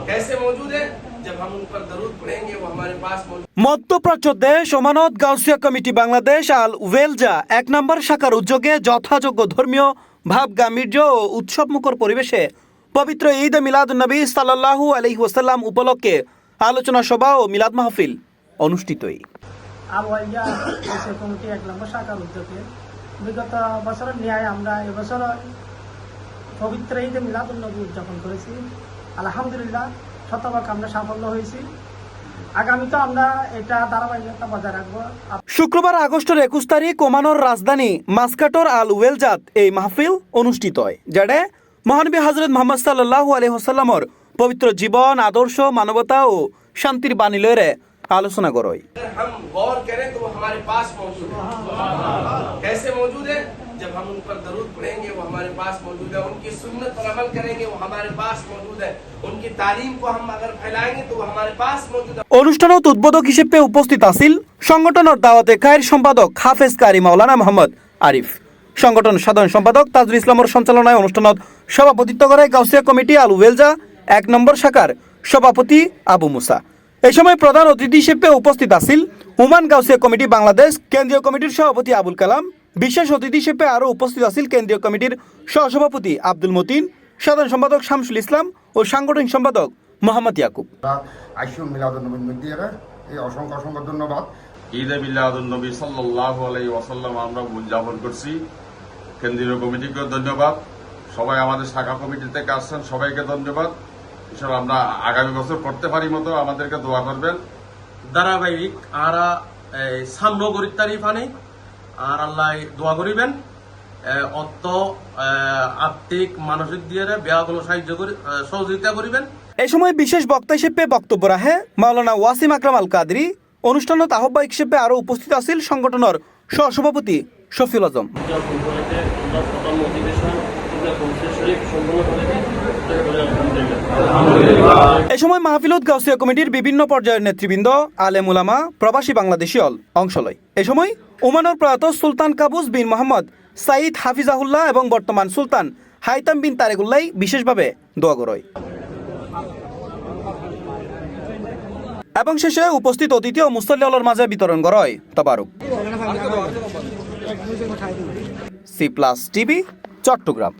कैसे मौजूद है जब हम उन पर दरूद पढ़ेंगे वो हमारे पास मौजूद। মধ্যপ্রাচ্য দেশ ওমানত গাউসিয়া কমিটি বাংলাদেশ আল ওয়েলজা ১ নম্বর শাখার উদ্যোগে যথাযোগ্য ধর্মীয় ভাব গাম্ভীর্য ও উৎসবমুখর পরিবেশে পবিত্র ঈদ মিলাদুন্নবী সাল্লাল্লাহু আলাইহি ওয়াসাল্লাম উপলক্ষে আলোচনা সভা ও মিলাদ মাহফিল অনুষ্ঠিতই। আল ওয়ালজা গাউসিয়া কমিটি ১ নম্বর শাখার উদ্যোগে বিগত বছরের ন্যায় আমরা এবছর পবিত্র ঈদ মিলাদুন্নবী উদযাপন করেছি। আলহামদুলিল্লাহ শতভাগ আমরা সাফল্য হয়েছি। আগামীতে আমরা এটা ধারাবাহিকতা বজায় রাখবো। শুক্রবার আগস্টের ২১ তারিখ ওমানের রাজধানী মাস্কাটর আল ওয়েলজাত এই মাহফিল অনুষ্ঠিত হয়, যেটা মহানবী হযরত মুহাম্মদ সাল্লাল্লাহু আলাইহি ওয়াসাল্লামর পবিত্র জীবন আদর্শ মানবতা ও শান্তির বাণী লয়ে আলোচনা করয়। हम गौर करें तो वो हमारे पास मौजूद है। कैसे मौजूद है जब हम उन पर दरूद पढ़ेंगे वो हमारे पास मौजूद है। उनकी सुन्नत पर अमल करेंगे वो हमारे पास मौजूद है। उनकी तालीम को हम अगर फैलाएंगे तो वो हमारे पास मौजूद है। অনুষ্ঠানত উদ্বোধক হিসেবে উপস্থিত আছিল সংগঠনের দাওয়াতে খায়ের সম্পাদক হাফেজ কারি মাওলানা মোহাম্মদ আরিফ। সংগঠন সাধারণ সম্পাদক তাজুল ইসলামের সঞ্চালনায় অনুষ্ঠানত সভাপতিত্ব করে গাউসিয়া কমিটি আল ওয়েলজা ১ নম্বর শাখার সভাপতি আবু মুসা। এই সময় প্রধান অতিথি হিসেবে উপস্থিত আছিল ওমান গাউসিয়া কমিটি বাংলাদেশ কেন্দ্রীয় কমিটির সভাপতি আবুল কালাম। বিশেষ অতিথি হিসেবে আরও উপস্থিত আছিল কেন্দ্রীয় কমিটির সহসভাপতি আব্দুল মতিন, সাধারণ সম্পাদক শামসুল ইসলাম ও সাংগঠনিক সম্পাদক মোহাম্মদ ইয়াকুব। আইসুল মিলাদুন্নবীর মধ্যে এই অসংখ্য অসংখ্য ধন্যবাদ। ঈদে মিলাদুন্নবী সাল্লাল্লাহু আলাইহি ওয়াসাল্লাম আমরা উদযাপন করছি। কেন্দ্রীয় কমিটিকে ধন্যবাদ, সবাই আমাদের শাখা কমিটি থেকে আসছেন, সবাইকে ধন্যবাদ। ইনশাআল্লাহ আমরা আগামী বছর করতে পারি মতো আমাদেরকে দোয়া করবেন। ধারাবাহিক আর সামনে গরিব তারিফানি আর আল্লাহ দোয়া করিবেন অর্থ আর্থিক মানসিক দিয়ে বেয়াগুলো সাহায্য সহযোগিতা করিবেন। এই সময় বিশেষ বক্তা হিসেবে বক্তব্য রাখে মাওলানা ওয়াসিম আকরাম আল কাদরি। অনুষ্ঠানত আহ্বায়ক হিসেবে আরও উপস্থিত আছিল সংগঠনের সহসভাপতি শফিউল আজম। এই সময় মাহফিলত গাউসিয়া কমিটির বিভিন্ন পর্যায়ের নেতৃবৃন্দ, আলেম উলামা, প্রবাসী বাংলাদেশী অংশ লয়। এই সময় ওমানের প্রয়াত সুলতান কাবুস বিন মোহাম্মদ সাইদ হাফিজাহুল্লাহ এবং বর্তমান সুলতান হাইতাম বিন তারেকুল্লাই বিশেষভাবে দোয়া করয়। এবং শেষে উপস্থিত অতিথি ও মুসল্লিদের মাঝে বিতরণ করয় তাবারুক। C+ TV, Chittagong.